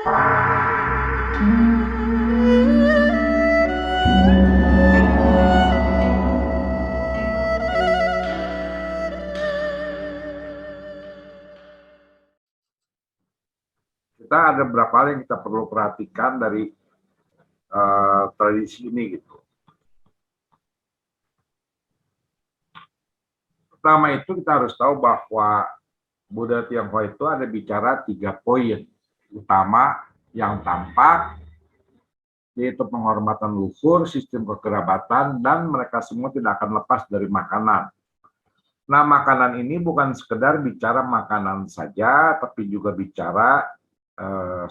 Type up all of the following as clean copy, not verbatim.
Kita ada beberapa hal yang kita perlu perhatikan dari tradisi ini gitu. Pertama itu kita harus tahu bahwa budaya Tionghoa itu ada bicara 3 poin utama yang tampak, yaitu penghormatan luhur, sistem kekerabatan, dan mereka semua tidak akan lepas dari makanan. Nah, makanan ini bukan sekedar bicara makanan saja, tapi juga bicara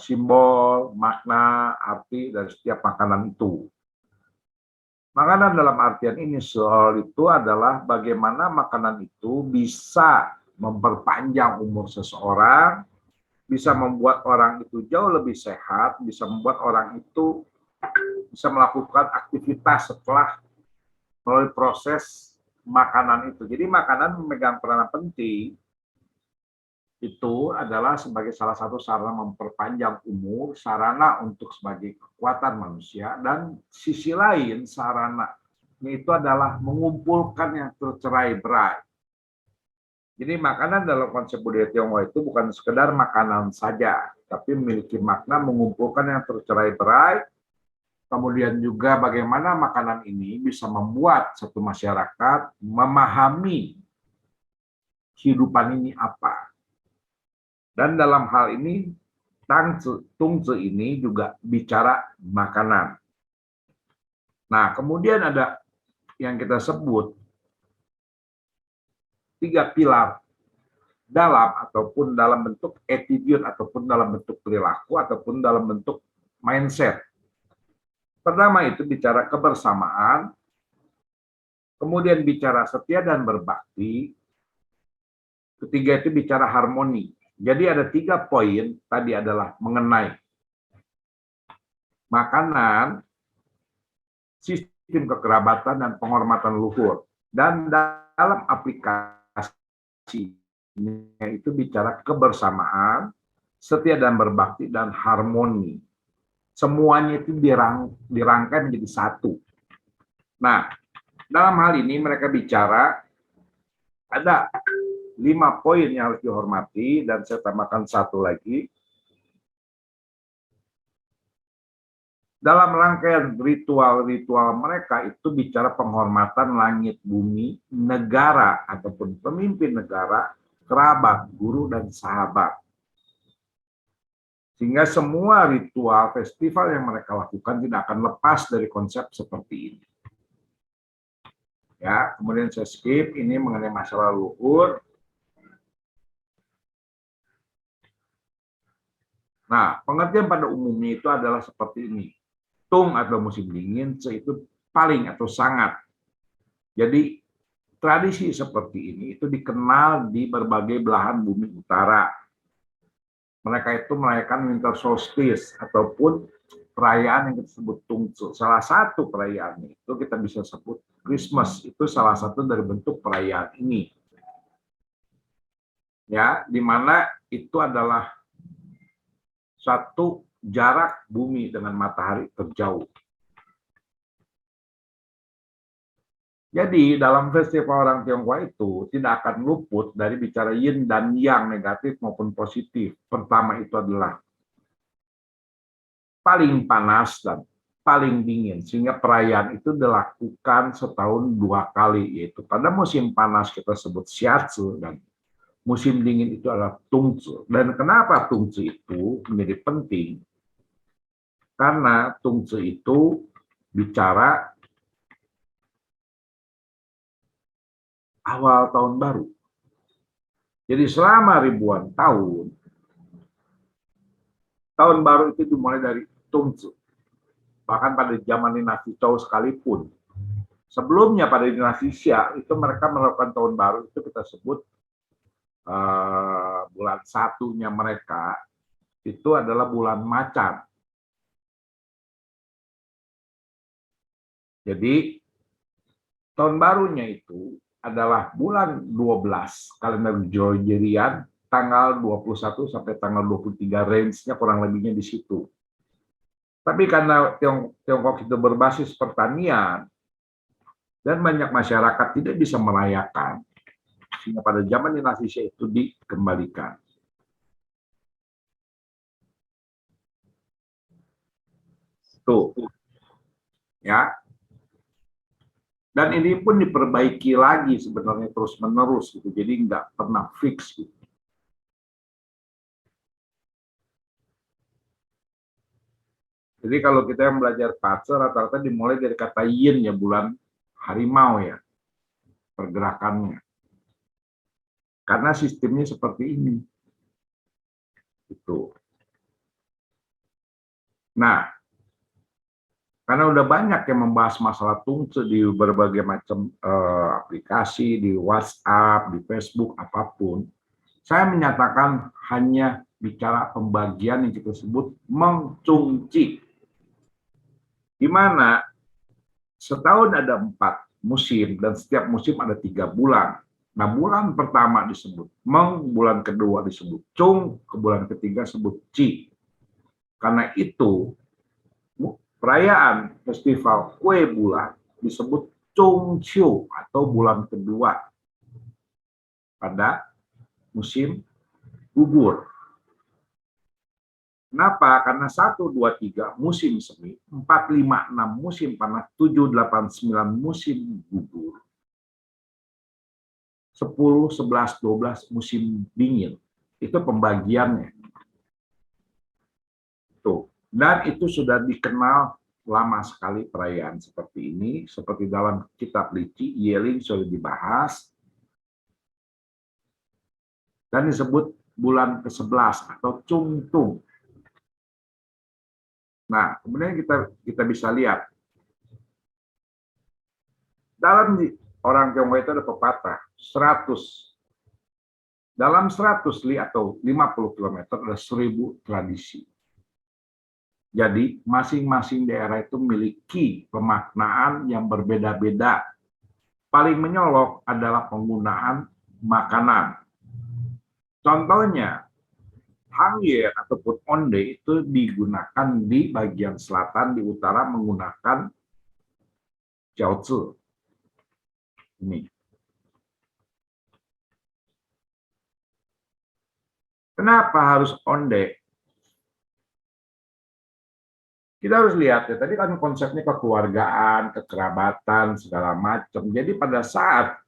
simbol, makna, arti dari setiap makanan itu. Makanan dalam artian ini soal itu adalah bagaimana makanan itu bisa memperpanjang umur seseorang, bisa membuat orang itu jauh lebih sehat, bisa membuat orang itu bisa melakukan aktivitas setelah melalui proses makanan itu. Jadi makanan memegang peranan penting itu adalah sebagai salah satu sarana memperpanjang umur, sarana untuk sebagai kekuatan manusia, dan sisi lain sarana itu adalah mengumpulkan yang tercerai-berai. Jadi makanan dalam konsep budaya Tionghoa itu bukan sekedar makanan saja, tapi memiliki makna mengumpulkan yang tercerai-berai. Kemudian juga bagaimana makanan ini bisa membuat satu masyarakat memahami kehidupan ini apa. Dan dalam hal ini, Tungzi ini juga bicara makanan. Nah, kemudian ada yang kita sebut 3 pilar dalam ataupun dalam bentuk attitude ataupun dalam bentuk perilaku ataupun dalam bentuk mindset. Pertama itu bicara kebersamaan, kemudian bicara setia dan berbakti, ketiga itu bicara harmoni. Jadi ada 3 poin tadi adalah mengenai makanan, sistem kekerabatan, dan penghormatan luhur. Dan dalam aplikasi itu bicara kebersamaan, setia dan berbakti, dan harmoni. Semuanya itu dirangkai menjadi satu. Nah, dalam hal ini mereka bicara ada 5 poin yang harus dihormati, dan saya tambahkan 1 lagi. Dalam rangkaian ritual-ritual mereka itu bicara penghormatan langit, bumi, negara ataupun pemimpin negara, kerabat, guru, dan sahabat. Sehingga semua ritual festival yang mereka lakukan tidak akan lepas dari konsep seperti ini. Ya, kemudian saya skip ini mengenai masalah luhur. Nah, pengertian pada umumnya itu adalah seperti ini. Tung atau musim dingin itu paling atau sangat. Jadi tradisi seperti ini itu dikenal di berbagai belahan bumi utara. Mereka itu merayakan winter solstice ataupun perayaan yang kita sebut Tungzu. Salah satu perayaan itu kita bisa sebut Christmas. Itu salah satu dari bentuk perayaan ini. Ya, di mana itu adalah satu jarak bumi dengan matahari terjauh. Jadi dalam festival orang Tionghoa itu tidak akan luput dari bicara yin dan yang, negatif maupun positif. Pertama itu adalah paling panas dan paling dingin, sehingga perayaan itu dilakukan setahun 2 kali, yaitu pada musim panas kita sebut Xiazi dan musim dingin itu adalah Tungzi. Dan kenapa Tungzi itu menjadi penting? Karena Tungzi itu bicara awal tahun baru. Jadi selama ribuan tahun, tahun baru itu dimulai dari Tungzi. Bahkan pada zaman dinasti Zhou sekalipun. Sebelumnya pada dinasti Xia, itu mereka melakukan tahun baru, itu kita sebut bulan satunya mereka, itu adalah bulan macan. Jadi, tahun barunya itu adalah bulan 12 kalender Gregorian tanggal 21 sampai tanggal 23, range-nya kurang lebihnya di situ. Tapi karena Tiongkok itu berbasis pertanian dan banyak masyarakat tidak bisa merayakan, sehingga pada zaman dinasti Xie itu dikembalikan. Tuh, ya. Dan ini pun diperbaiki lagi sebenarnya terus-menerus gitu. Jadi nggak pernah fix gitu. Jadi kalau kita yang belajar pace rata-rata dimulai dari kata yin ya, bulan harimau ya, pergerakannya. Karena sistemnya seperti ini. Itu. Nah, karena udah banyak yang membahas masalah tungce di berbagai macam aplikasi, di WhatsApp, di Facebook, apapun, saya menyatakan hanya bicara pembagian yang kita sebut mengcungci. Di mana setahun ada 4 musim dan setiap musim ada 3 bulan. Nah, bulan pertama disebut Meng, bulan kedua disebut Cung, ke bulan ketiga disebut Ci. Karena itu, perayaan festival kue bulan disebut Chung Chiu atau bulan kedua pada musim gugur. Kenapa? Karena 1, 2, 3 musim semi, 4, 5, 6 musim panas, 7, 8, 9 musim gugur, 10, 11, 12 musim dingin. Itu pembagiannya. Tuh. Dan itu sudah dikenal lama sekali perayaan seperti ini, seperti dalam kitab Lici, Yeling sudah dibahas, dan disebut bulan ke-11 atau Chung Tung. Nah, kemudian kita bisa lihat, dalam orang Tionghoa itu ada pepatah, 100. Dalam 100 li atau 50 km ada 1000 tradisi. Jadi masing-masing daerah itu memiliki pemaknaan yang berbeda-beda. Paling menyolok adalah penggunaan makanan. Contohnya, Hangye ataupun onde itu digunakan di bagian selatan, di utara menggunakan jiaozi. Ini. Kenapa harus onde? Kita harus lihat ya, tadi kan konsepnya kekeluargaan, kekerabatan, segala macam. Jadi pada saat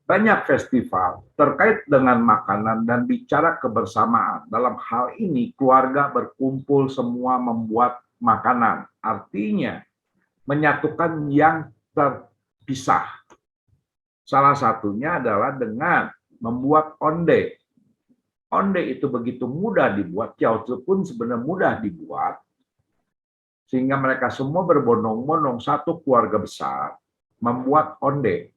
banyak festival terkait dengan makanan dan bicara kebersamaan, dalam hal ini keluarga berkumpul semua membuat makanan. Artinya menyatukan yang terpisah. Salah satunya adalah dengan membuat onde. Onde itu begitu mudah dibuat, jiaozi pun sebenarnya mudah dibuat, sehingga mereka semua berbondong-bondong satu keluarga besar membuat onde.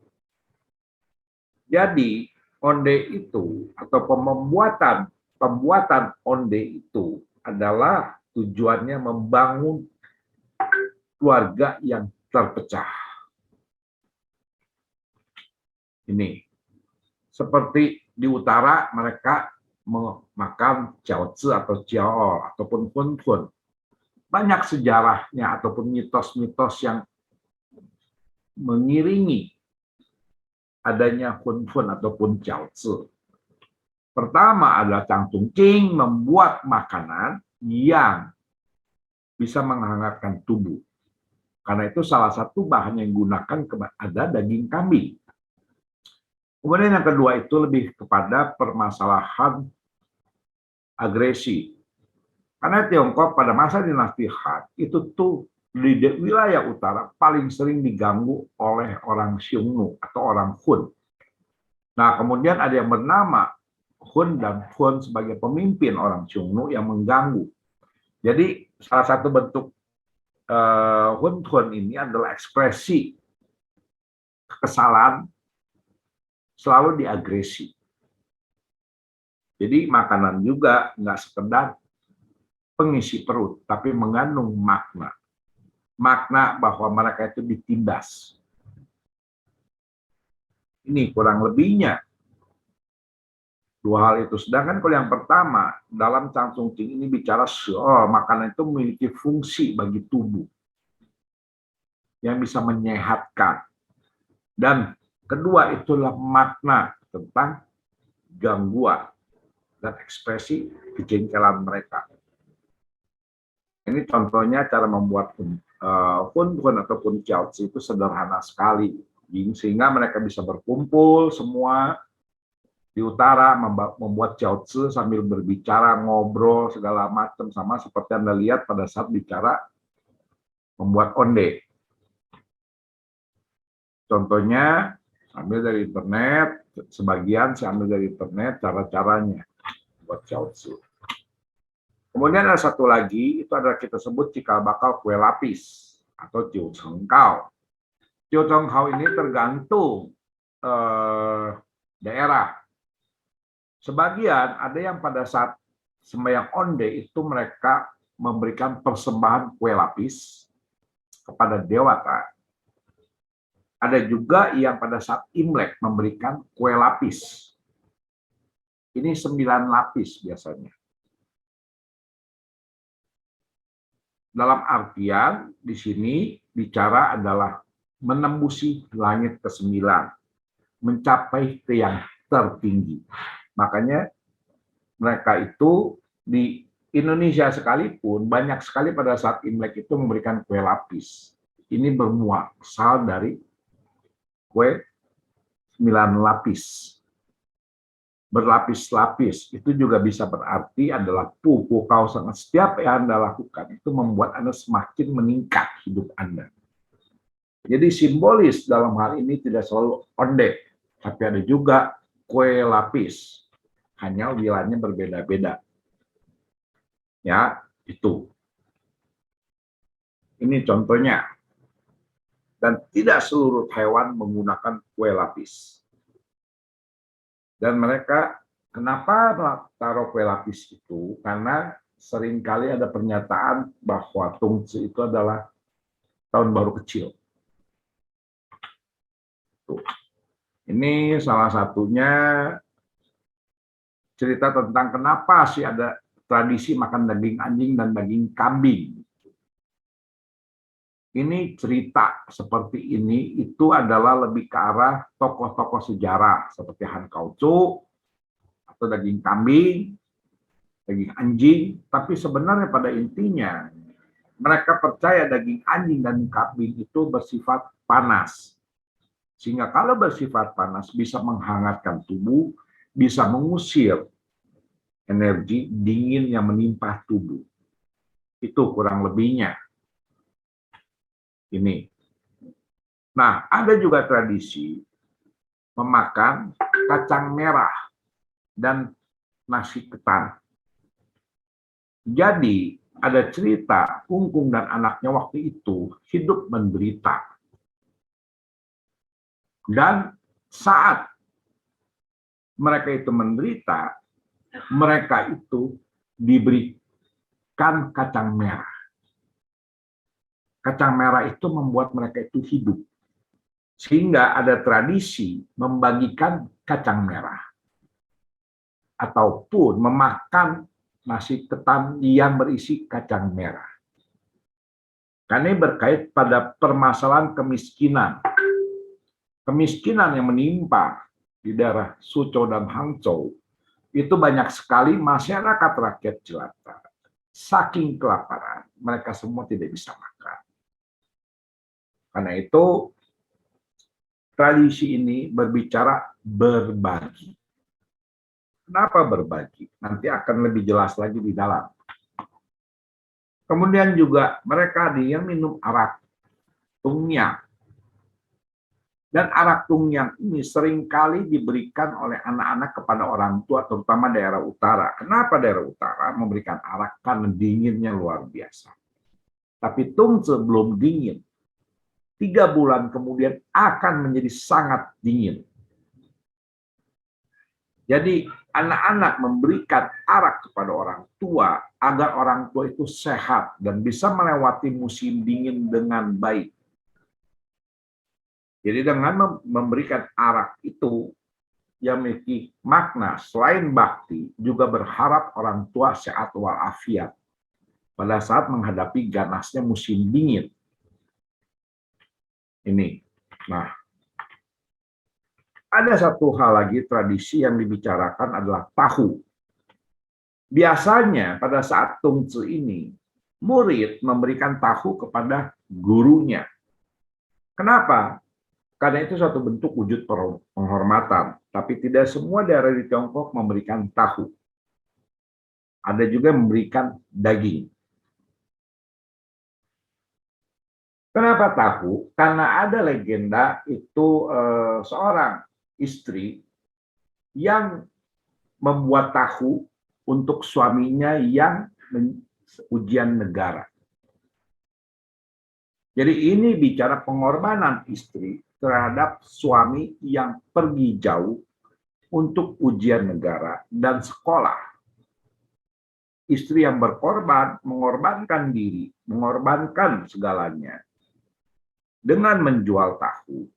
Jadi onde itu atau pembuatan onde itu adalah tujuannya membangun keluarga yang terpecah. Ini seperti di utara mereka makan jiaozi atau jiao ataupun kun. Banyak sejarahnya ataupun mitos-mitos yang mengiringi adanya kun ataupun jiaozi. Pertama adalah Chang Tung Ching, membuat makanan yang bisa menghangatkan tubuh. Karena itu salah satu bahan yang digunakan ada daging kambing. Kemudian yang kedua itu lebih kepada permasalahan agresi. Karena Tiongkok pada masa dinasti Han itu tuh di wilayah utara paling sering diganggu oleh orang Xiongnu atau orang Hun. Nah, kemudian ada yang bernama Hun dan Hun sebagai pemimpin orang Xiongnu yang mengganggu. Jadi salah satu bentuk Hun ini adalah ekspresi kekesalan selalu diagresi. Jadi makanan juga nggak sekedar pengisi perut, tapi mengandung makna. Makna bahwa mereka itu ditindas. Ini kurang lebihnya Dua hal itu. Sedangkan kalau yang pertama, dalam Cang Sung Ting ini bicara makanan itu memiliki fungsi bagi tubuh yang bisa menyehatkan. Dan kedua itulah makna tentang gangguan dan ekspresi kejengkelan mereka. Ini contohnya cara membuat kun ataupun jiaozi itu sederhana sekali, sehingga mereka bisa berkumpul semua di utara membuat jiaozi sambil berbicara, ngobrol segala macam, sama seperti Anda lihat pada saat bicara membuat onde. Contohnya ambil dari internet, sebagian saya ambil dari internet cara-caranya buat jiaozi. Kemudian ada satu lagi, itu adalah kita sebut cikal bakal kue lapis atau jiu cengkao. Jiu cengkao ini tergantung daerah. Sebagian ada yang pada saat sembahyang onde itu mereka memberikan persembahan kue lapis kepada dewata. Ada juga yang pada saat Imlek memberikan kue lapis. Ini 9 lapis biasanya. Dalam artian di sini bicara adalah menembusi langit ke-9, mencapai ke yang tertinggi. Makanya mereka itu di Indonesia sekalipun banyak sekali pada saat Imlek itu memberikan kue lapis. Ini berasal dari kue 9 lapis. Berlapis-lapis itu juga bisa berarti adalah pupuk sangat. Setiap yang Anda lakukan itu membuat Anda semakin meningkat hidup Anda. Jadi simbolis dalam hal ini tidak selalu onde, tapi ada juga kue lapis. Hanya wilayahnya berbeda-beda. Ya, itu. Ini contohnya. Dan tidak seluruh hewan menggunakan kue lapis. Dan mereka, kenapa taruh kue lapis itu? Karena seringkali ada pernyataan bahwa Tongzi itu adalah tahun baru kecil. Tuh. Ini salah satunya cerita tentang kenapa sih ada tradisi makan daging anjing dan daging kambing. Ini cerita seperti ini itu adalah lebih ke arah tokoh-tokoh sejarah seperti Han Kaozu atau daging kambing, daging anjing, tapi sebenarnya pada intinya mereka percaya daging anjing dan kambing itu bersifat panas. Sehingga kalau bersifat panas bisa menghangatkan tubuh, bisa mengusir energi dingin yang menimpa tubuh. Itu kurang lebihnya. Ini. Nah, ada juga tradisi memakan kacang merah dan nasi ketan. Jadi, ada cerita Kungkung dan anaknya waktu itu hidup menderita. Dan saat mereka itu menderita, mereka itu diberikan kacang merah. Kacang merah itu membuat mereka itu hidup. Sehingga ada tradisi membagikan kacang merah. Ataupun memakan nasi ketan yang berisi kacang merah. Karena ini berkait pada permasalahan kemiskinan. Kemiskinan yang menimpa di daerah Suzhou dan Hangzhou, itu banyak sekali masyarakat rakyat jelata. Saking kelaparan, mereka semua tidak bisa makan. Karena itu, tradisi ini berbicara berbagi. Kenapa berbagi? Nanti akan lebih jelas lagi di dalam. Kemudian juga mereka ada yang minum arak tungyang. Dan arak tungyang ini seringkali diberikan oleh anak-anak kepada orang tua, terutama daerah utara. Kenapa daerah utara memberikan arak? Karena dinginnya luar biasa. Tapi Tongzi belum dingin. 3 bulan kemudian akan menjadi sangat dingin. Jadi anak-anak memberikan arak kepada orang tua agar orang tua itu sehat dan bisa melewati musim dingin dengan baik. Jadi dengan memberikan arak itu, yang memiliki makna selain bakti juga berharap orang tua sehat walafiat pada saat menghadapi ganasnya musim dingin. Ini. Nah, ada satu hal lagi tradisi yang dibicarakan adalah tahu. Biasanya pada saat Tongzi ini, murid memberikan tahu kepada gurunya. Kenapa? Karena itu suatu bentuk wujud penghormatan, tapi tidak semua daerah di Tiongkok memberikan tahu. Ada juga yang memberikan daging. Kenapa tahu? Karena ada legenda itu seorang istri yang membuat tahu untuk suaminya yang ujian negara. Jadi ini bicara pengorbanan istri terhadap suami yang pergi jauh untuk ujian negara dan sekolah. Istri yang berkorban, mengorbankan diri, mengorbankan segalanya dengan menjual tahu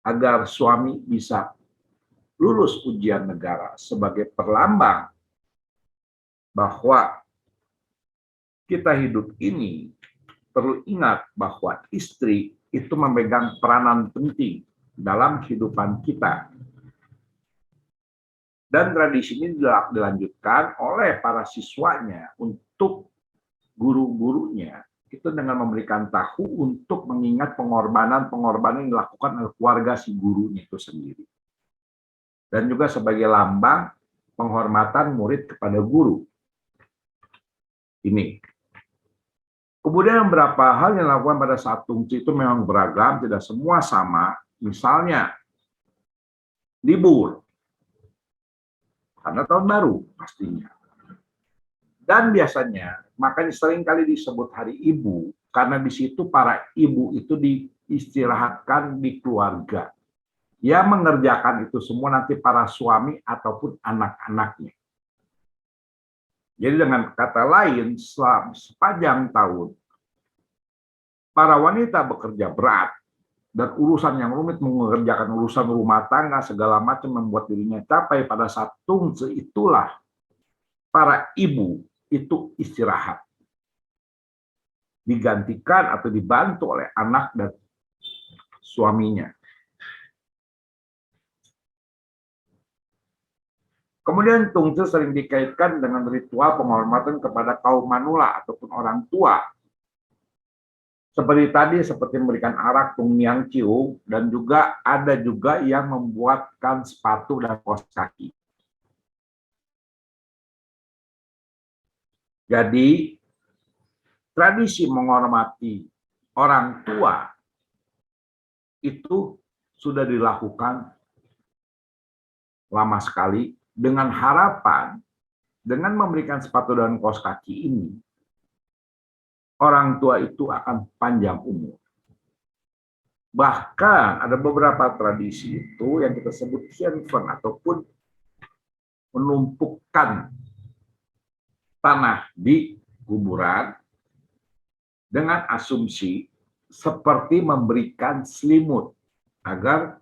agar suami bisa lulus ujian negara sebagai perlambang bahwa kita hidup ini perlu ingat bahwa istri itu memegang peranan penting dalam kehidupan kita. Dan tradisi ini dilanjutkan oleh para siswanya untuk guru-gurunya itu dengan memberikan tahu untuk mengingat pengorbanan yang dilakukan oleh keluarga si gurunya itu sendiri. Dan juga sebagai lambang penghormatan murid kepada guru. Ini. Kemudian beberapa hal yang dilakukan pada saat Tongzi itu memang beragam, tidak semua sama. Misalnya, libur. Karena tahun baru pastinya. Dan biasanya, makanya sering kali disebut Hari Ibu, karena di situ para ibu itu diistirahatkan di keluarga. Yang mengerjakan itu semua nanti para suami ataupun anak-anaknya. Jadi dengan kata lain, sepanjang tahun, para wanita bekerja berat, dan urusan yang rumit mengerjakan urusan rumah tangga, segala macam membuat dirinya capek. Pada saat Tongzi itulah, para ibu itu istirahat. Digantikan atau dibantu oleh anak dan suaminya. Kemudian Tongzi sering dikaitkan dengan ritual penghormatan kepada kaum manula ataupun orang tua. Seperti tadi, seperti memberikan arak Tung Miang Ciu, dan juga ada juga yang membuatkan sepatu dan kaos kaki. Jadi, tradisi menghormati orang tua itu sudah dilakukan lama sekali, dengan harapan, dengan memberikan sepatu dan kaos kaki ini, orang tua itu akan panjang umur. Bahkan ada beberapa tradisi itu yang kita sebut xianfeng ataupun menumpukan tanah di kuburan dengan asumsi seperti memberikan selimut agar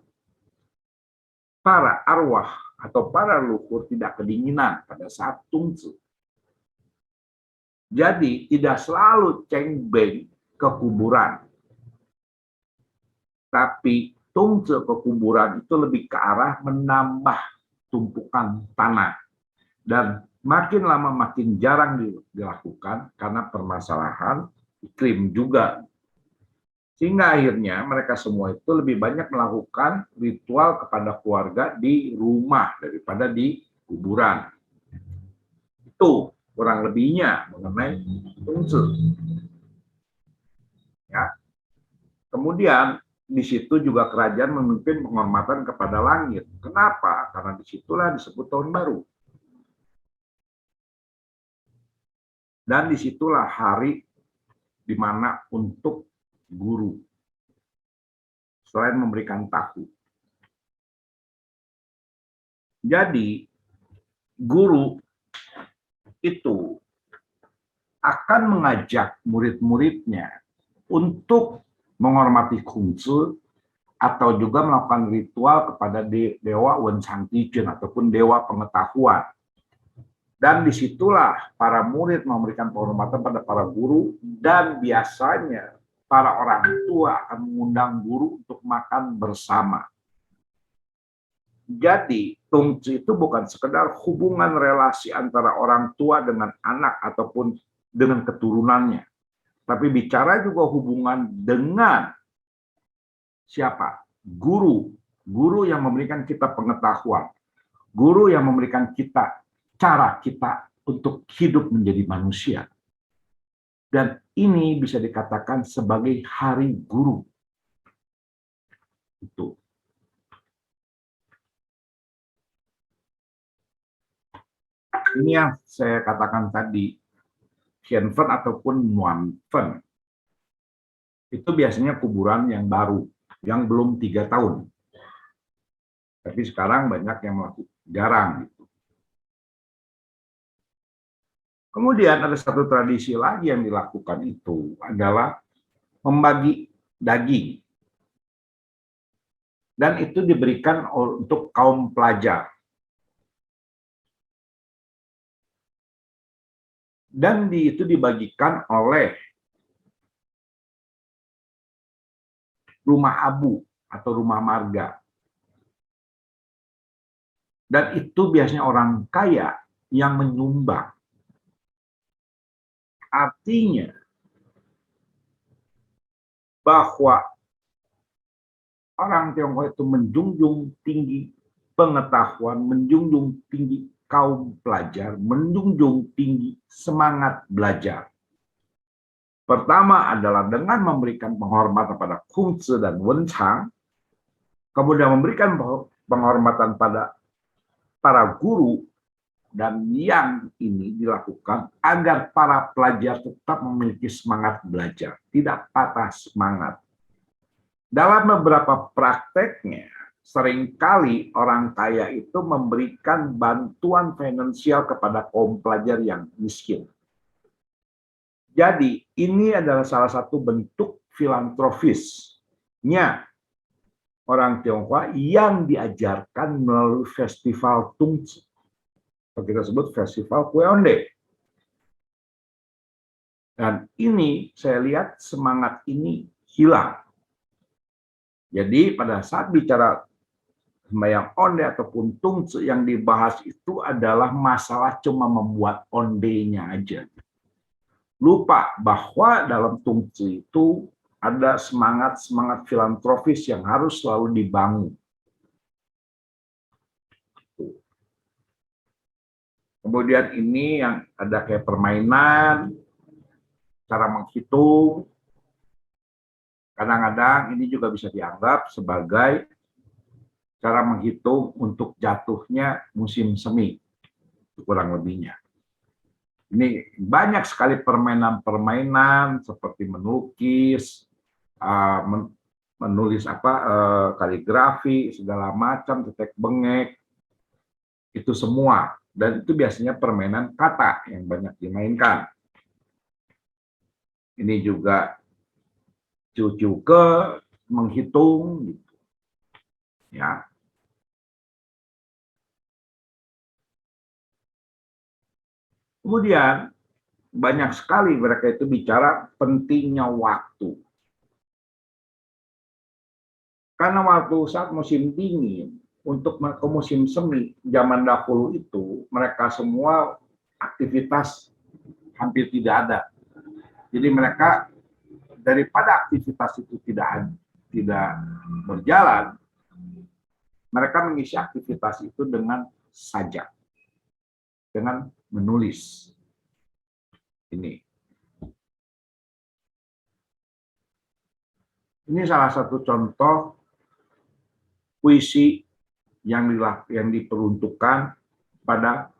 para arwah atau para leluhur tidak kedinginan pada saat Tongzi. Jadi tidak selalu cengbeng ke kuburan. Tapi Tongzi ke kuburan itu lebih ke arah menambah tumpukan tanah. Dan makin lama makin jarang dilakukan karena permasalahan iklim juga. Sehingga akhirnya mereka semua itu lebih banyak melakukan ritual kepada keluarga di rumah daripada di kuburan. Itu kurang lebihnya mengenai Tongzi. Ya. Kemudian di situ juga kerajaan memimpin penghormatan kepada langit. Kenapa? Karena disitulah disebut tahun baru. Dan disitulah hari di mana untuk guru, selain memberikan tahu. Jadi, guru itu akan mengajak murid-muridnya untuk menghormati Kongzi atau juga melakukan ritual kepada dewa Wensangtijen ataupun dewa pengetahuan. Dan disitulah para murid memberikan penghormatan pada para guru, dan biasanya para orang tua akan mengundang guru untuk makan bersama. Jadi, tungci itu bukan sekedar hubungan relasi antara orang tua dengan anak ataupun dengan keturunannya, tapi bicara juga hubungan dengan siapa? Guru. Guru yang memberikan kita pengetahuan. Guru yang memberikan kita cara kita untuk hidup menjadi manusia. Dan ini bisa dikatakan sebagai hari guru. Itu. Ini yang saya katakan tadi, Hienfen ataupun Nuanfen. Itu biasanya kuburan yang baru, yang belum 3 tahun. Tapi sekarang banyak yang melakukan, jarang. Gitu. Kemudian ada satu tradisi lagi yang dilakukan itu adalah membagi daging. Dan itu diberikan untuk kaum pelajar. Dan itu dibagikan oleh rumah abu atau rumah marga. Dan itu biasanya orang kaya yang menyumbang. Artinya bahwa orang Tionghoa itu menjunjung tinggi pengetahuan, menjunjung tinggi kaum pelajar, menjunjung tinggi semangat belajar. Pertama adalah dengan memberikan penghormatan pada Kongzi dan Wenchang, kemudian memberikan penghormatan pada para guru, dan yang ini dilakukan agar para pelajar tetap memiliki semangat belajar, tidak patah semangat. Dalam beberapa prakteknya, seringkali orang kaya itu memberikan bantuan finansial kepada kaum pelajar yang miskin. Jadi ini adalah salah satu bentuk filantropisnya orang Tionghoa yang diajarkan melalui festival Tungci. Kita sebut festival kue onde. Dan ini saya lihat semangat ini hilang. Jadi pada saat bicara sembahyang onde ataupun tungci, yang dibahas itu adalah masalah cuma membuat ondenya aja. Lupa bahwa dalam tungci itu ada semangat-semangat filantropis yang harus selalu dibangun. Kemudian ini yang ada kayak permainan, cara menghitung. Kadang-kadang ini juga bisa dianggap sebagai cara menghitung untuk jatuhnya musim semi, kurang lebihnya. Ini banyak sekali permainan-permainan seperti melukis, menulis kaligrafi, segala macam, cetek bengek, itu semua. Dan itu biasanya permainan kata yang banyak dimainkan. Ini juga cucu ke menghitung, gitu. Ya. Kemudian banyak sekali mereka itu bicara pentingnya waktu. Karena waktu saat musim dingin, untuk ke musim semi, zaman dahulu itu, mereka semua aktivitas hampir tidak ada. Jadi mereka, daripada aktivitas itu tidak berjalan, mereka mengisi aktivitas itu dengan sajak, dengan menulis. Ini salah satu contoh puisi yang diperuntukkan pada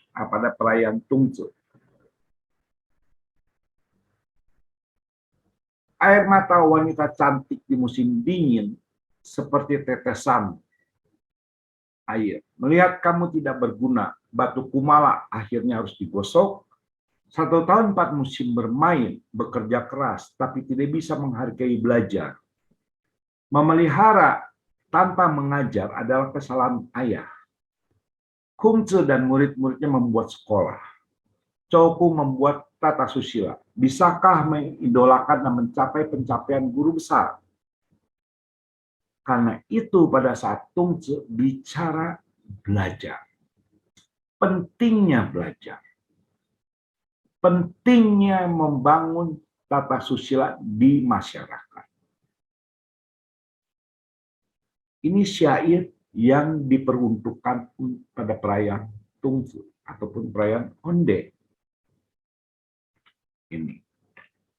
pada perayaan Tungci. Air mata wanita cantik di musim dingin seperti tetesan air. Melihat kamu tidak berguna, batu kumala akhirnya harus digosok. 1 tahun 4 musim bermain, bekerja keras, tapi tidak bisa menghargai belajar. Memelihara tanpa mengajar adalah kesalahan ayah. Kungce dan murid-muridnya membuat sekolah. Choukou membuat tata susila. Bisakah mengidolakan dan mencapai pencapaian guru besar? Karena itu pada saat Tungce bicara belajar. Pentingnya belajar. Pentingnya membangun tata susila di masyarakat. Ini syair yang diperuntukkan pada perayaan Tungfu ataupun perayaan Onde. Ini.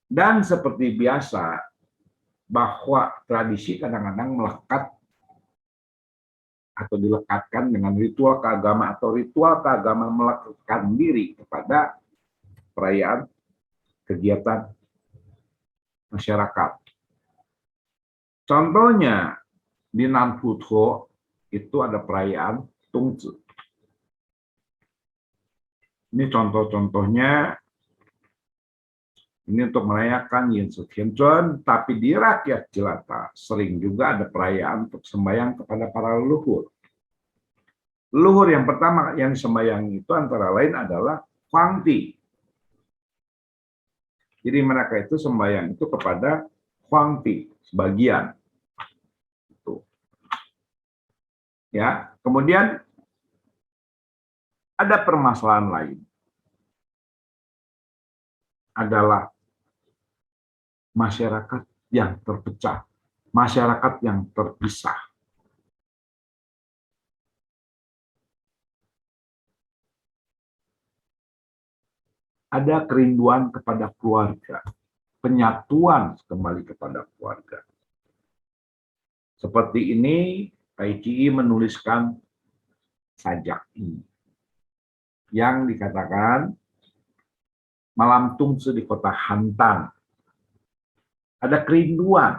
Dan seperti biasa, bahwa tradisi kadang-kadang melekat atau dilekatkan dengan ritual keagamaan atau ritual keagamaan melekatkan diri kepada perayaan kegiatan masyarakat. Contohnya, di Nanfutho itu ada perayaan Tungzi. Ini contoh-contohnya. Ini untuk merayakan Yin Suk Hien Chun, tapi di rakyat jelata sering juga ada perayaan untuk sembahyang kepada para leluhur. Leluhur yang pertama yang sembahyang itu antara lain adalah Huang Ti. Jadi mereka itu sembahyang itu kepada Huang Ti, sebagian. Ya, kemudian ada permasalahan lain, adalah masyarakat yang terpecah, masyarakat yang terpisah. Ada kerinduan kepada keluarga, penyatuan kembali kepada keluarga. Seperti ini, Tai Chi menuliskan sajak ini, yang dikatakan malam Tungse di kota Hantan. Ada kerinduan,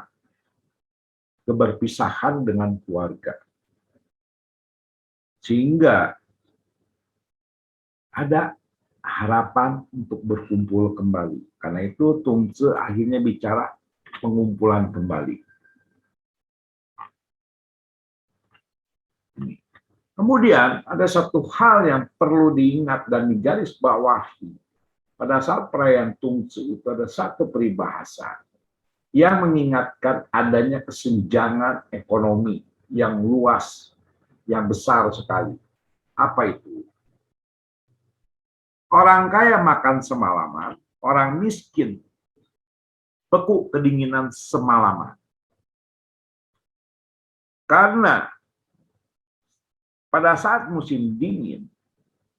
keberpisahan dengan keluarga. Sehingga ada harapan untuk berkumpul kembali. Karena itu Tungse akhirnya bicara pengumpulan kembali. Kemudian ada satu hal yang perlu diingat dan digarisbawahi. Pada saat perayaan Tungse itu ada satu peribahasa yang mengingatkan adanya kesenjangan ekonomi yang luas, yang besar sekali. Apa itu? Orang kaya makan semalaman, orang miskin beku kedinginan semalaman. Karena pada saat musim dingin,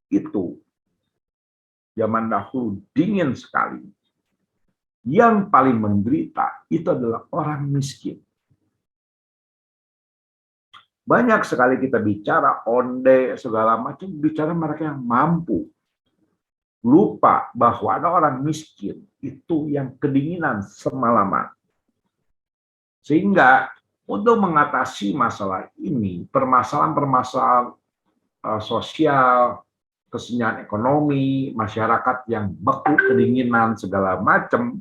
itu zaman dahulu dingin sekali. Yang paling menderita itu adalah orang miskin. Banyak sekali kita bicara onde, segala macam, bicara mereka yang mampu. Lupa bahwa ada orang miskin, itu yang kedinginan semalaman. Sehingga untuk mengatasi masalah ini, permasalahan-permasalahan sosial, kesenjangan ekonomi, masyarakat yang beku, kedinginan, segala macam,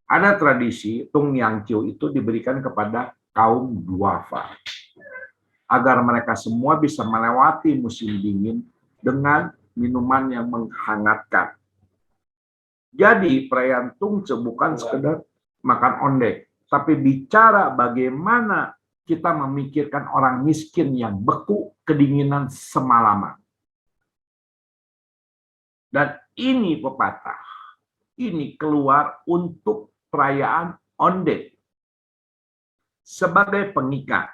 ada tradisi Tung Yang Chiu itu diberikan kepada kaum duafa. Agar mereka semua bisa melewati musim dingin dengan minuman yang menghangatkan. Jadi perayaan Tungce bukan sekedar makan ondek, tapi bicara bagaimana kita memikirkan orang miskin yang beku kedinginan semalaman. Dan ini pepatah, ini keluar untuk perayaan ondek sebagai pengikat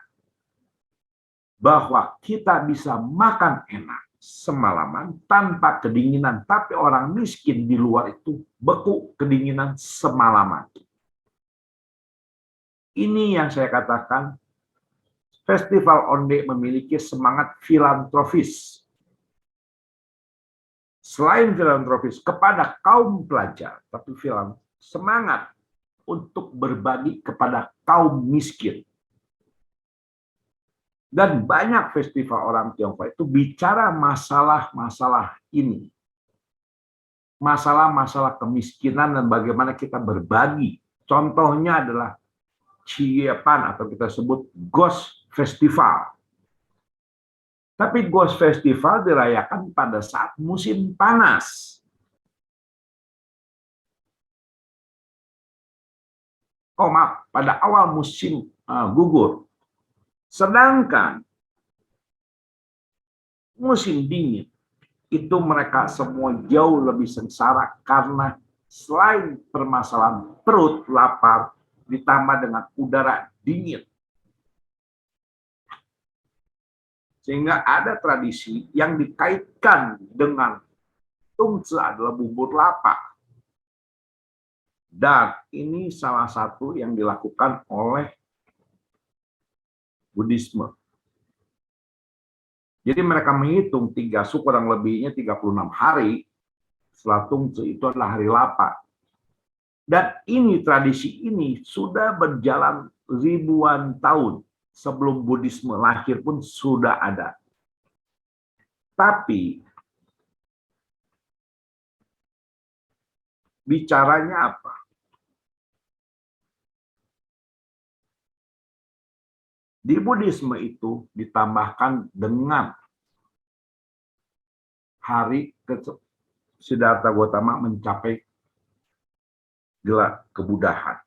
bahwa kita bisa makan enak semalaman tanpa kedinginan, tapi orang miskin di luar itu beku kedinginan semalaman. Ini yang saya katakan, Festival Onde memiliki semangat filantropis. Selain filantropis kepada kaum pelajar, tapi semangat untuk berbagi kepada kaum miskin. Dan banyak festival orang Tionghoa itu bicara masalah-masalah ini. Masalah-masalah kemiskinan dan bagaimana kita berbagi. Contohnya adalah Ciepan atau kita sebut Ghost Festival. Tapi Ghost Festival dirayakan pada saat musim panas. Oh maaf, pada awal musim gugur. Sedangkan musim dingin itu mereka semua jauh lebih sengsara karena selain permasalahan perut lapar ditambah dengan udara dingin. Sehingga ada tradisi yang dikaitkan dengan tungce adalah bubur lapa. Dan ini salah satu yang dilakukan oleh Buddhisme. Jadi mereka menghitung 3 suku kurang lebihnya 36 hari setelah tungce itu adalah hari lapa. Dan ini tradisi ini sudah berjalan ribuan tahun sebelum Buddhisme lahir pun sudah ada. Tapi bicaranya apa? Di Buddhisme itu ditambahkan dengan hari Siddhartha Gautama mencapai gelar kebudahan.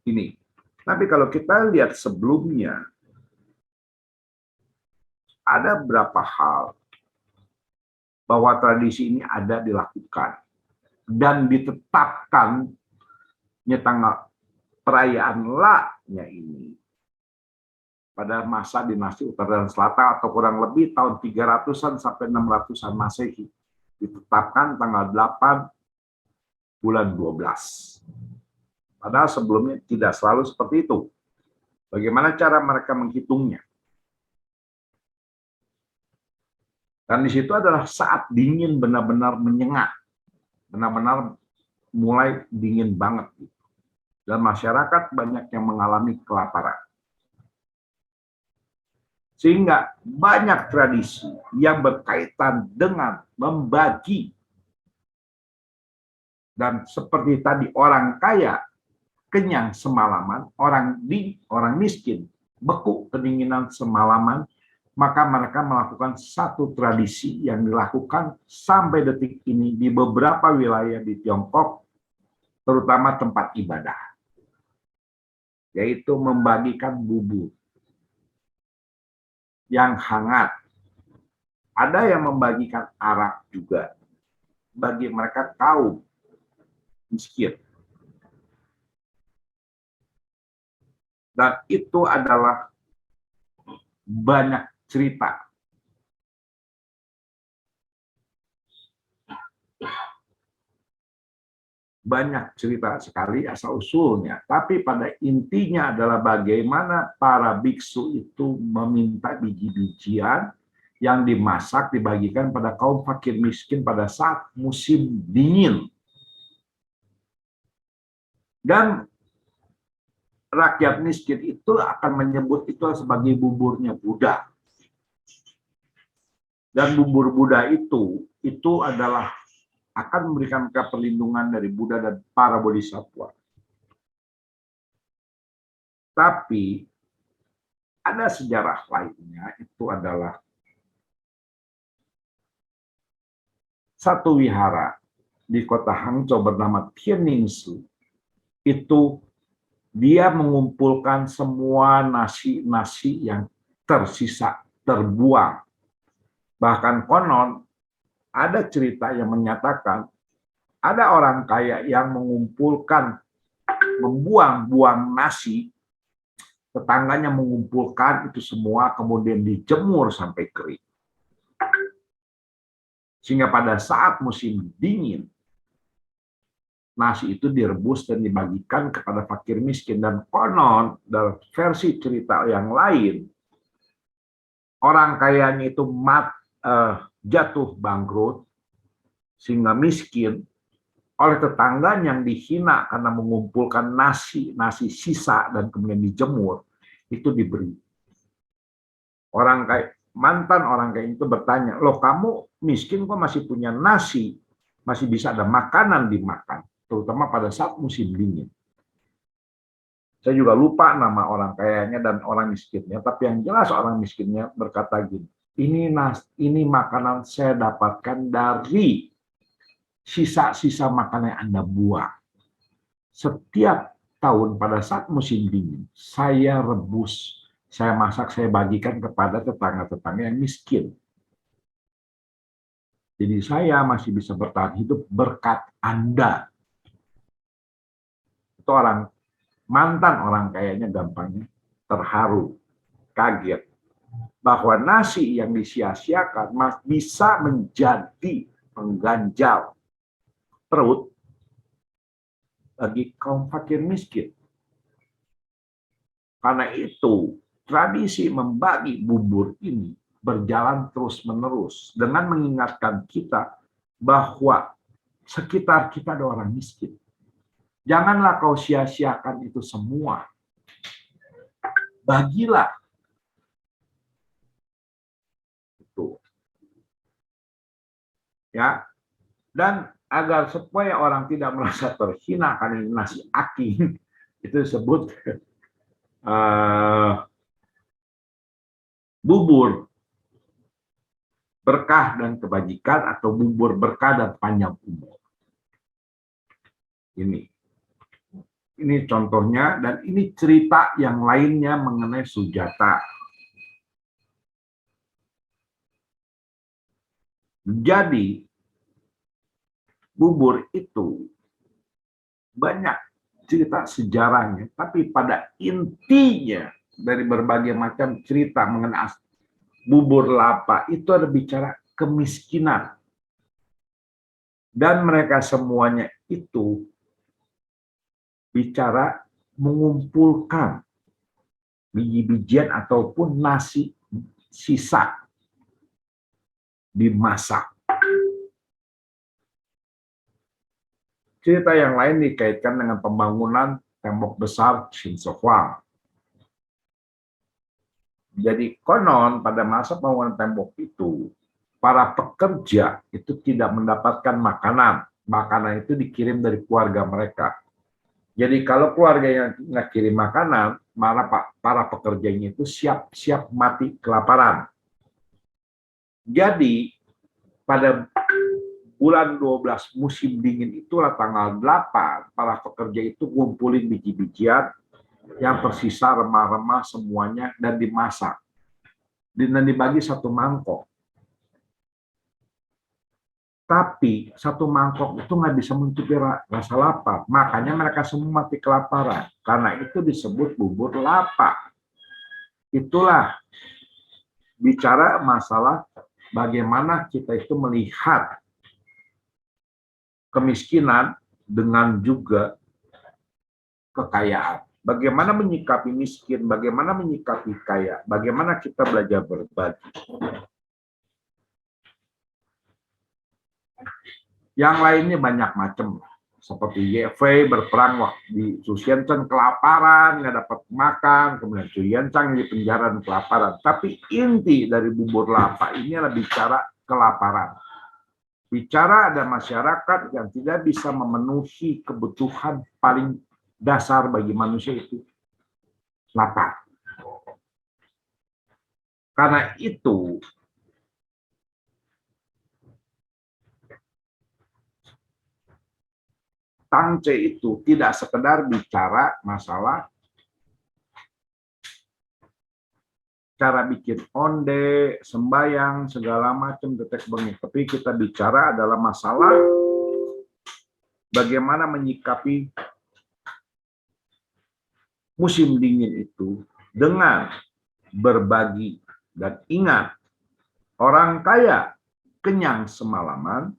Ini. Tapi kalau kita lihat sebelumnya, ada beberapa hal bahwa tradisi ini ada dilakukan dan ditetapkan tanggal perayaan La-nya ini pada masa dinasti Utara dan Selatan atau kurang lebih tahun 300-an sampai 600-an Masehi. Ditetapkan tanggal 8 bulan 12. Padahal sebelumnya tidak selalu seperti itu. Bagaimana cara mereka menghitungnya? Dan di situ adalah saat dingin benar-benar menyengat. Benar-benar mulai dingin banget. Dan masyarakat banyak yang mengalami kelaparan. Sehingga banyak tradisi yang berkaitan dengan membagi. Dan seperti tadi orang kaya kenyang semalaman, orang miskin beku kedinginan semalaman, maka mereka melakukan satu tradisi yang dilakukan sampai detik ini di beberapa wilayah di Tiongkok, terutama tempat ibadah, yaitu membagikan bubur yang hangat. Ada yang membagikan arak juga bagi mereka kaum miskin. Dan itu adalah banyak cerita. Banyak cerita sekali asal-usulnya. Tapi pada intinya adalah bagaimana para biksu itu meminta biji-bijian yang dimasak dibagikan pada kaum fakir miskin pada saat musim dingin. Dan rakyat miskin itu akan menyebut itu sebagai buburnya Buddha. Dan bubur Buddha itu adalah akan memberikan perlindungan dari Buddha dan para bodhisattva. Tapi ada sejarah lainnya, itu adalah satu wihara di kota Hangzhou bernama Tianningsu. Itu dia mengumpulkan semua nasi-nasi yang tersisa, terbuang. Bahkan konon ada cerita yang menyatakan ada orang kaya yang membuang nasi, tetangganya mengumpulkan itu semua kemudian dijemur sampai kering. Sehingga pada saat musim dingin, nasi itu direbus dan dibagikan kepada fakir miskin. Dan konon, dalam versi cerita yang lain, orang kayanya itu jatuh bangkrut, sehingga miskin, oleh tetangganya yang dihina karena mengumpulkan nasi sisa dan kemudian dijemur, itu diberi. Mantan orang kaya itu bertanya, loh kamu miskin kok masih punya nasi, masih bisa ada makanan dimakan, terutama pada saat musim dingin. Saya juga lupa nama orang kayanya dan orang miskinnya, tapi yang jelas orang miskinnya berkata gini, ini makanan saya dapatkan dari sisa-sisa makanan yang Anda buang. Setiap tahun pada saat musim dingin, saya rebus, saya masak, saya bagikan kepada tetangga-tetangga yang miskin. Jadi saya masih bisa bertahan hidup berkat Anda. Itu mantan orang kayanya gampangnya terharu, kaget, bahwa nasi yang disia-siakan bisa menjadi pengganjal perut bagi kaum fakir miskin. Karena itu, tradisi membagi bubur ini berjalan terus-menerus dengan mengingatkan kita bahwa sekitar kita ada orang miskin. Janganlah kau sia-siakan itu semua. Bagilah. Itu. Ya. Dan agar supaya orang tidak merasa terhina karena ini nasi aking, itu disebut bubur berkah dan kebajikan atau bubur berkah dan panjang umur. Ini contohnya, dan ini cerita yang lainnya mengenai Sujata. Jadi, bubur itu banyak cerita sejarahnya, tapi pada intinya dari berbagai macam cerita mengenai bubur lapa itu ada bicara kemiskinan. Dan mereka semuanya itu bicara mengumpulkan biji-bijian ataupun nasi sisa dimasak. Cerita yang lain dikaitkan dengan pembangunan tembok besar Shinsohuang. Jadi konon pada masa pembangunan tembok itu, para pekerja itu tidak mendapatkan makanan. Makanan itu dikirim dari keluarga mereka. Jadi kalau keluarga yang nggak kirim makanan, para pekerjanya itu siap-siap mati kelaparan. Jadi pada bulan 12 musim dingin itulah tanggal 8, para pekerja itu ngumpulin biji-bijian yang tersisa remah-remah semuanya dan dimasak. Dan dibagi satu mangkok. Tapi satu mangkok itu nggak bisa menutupi rasa lapar. Makanya mereka semua mati kelaparan. Karena itu disebut bubur lapa. Itulah bicara masalah bagaimana kita itu melihat kemiskinan dengan juga kekayaan. Bagaimana menyikapi miskin, bagaimana menyikapi kaya, bagaimana kita belajar berbagi. Yang lainnya banyak macam, seperti Ye-Fei berperang di Sushinchan kelaparan, nggak dapat makan, kemudian Chuyencang di penjara dan kelaparan. Tapi inti dari bubur lapa ini adalah bicara kelaparan. Bicara ada masyarakat yang tidak bisa memenuhi kebutuhan paling dasar bagi manusia itu lapar. Karena itu, Tangce itu tidak sekedar bicara masalah cara bikin onde, sembayang, segala macam detek bengek. Tapi kita bicara adalah masalah bagaimana menyikapi musim dingin itu dengan berbagi. Dan ingat, orang kaya kenyang semalaman,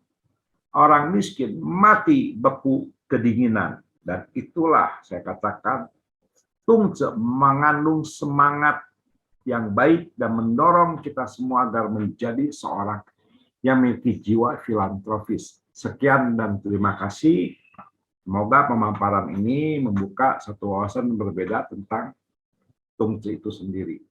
orang miskin mati beku kedinginan. Dan itulah saya katakan Tungce mengandung semangat yang baik dan mendorong kita semua agar menjadi seorang yang memiliki jiwa filantropis. Sekian dan terima kasih. Semoga pemaparan ini membuka satu wawasan berbeda tentang Tungce itu sendiri.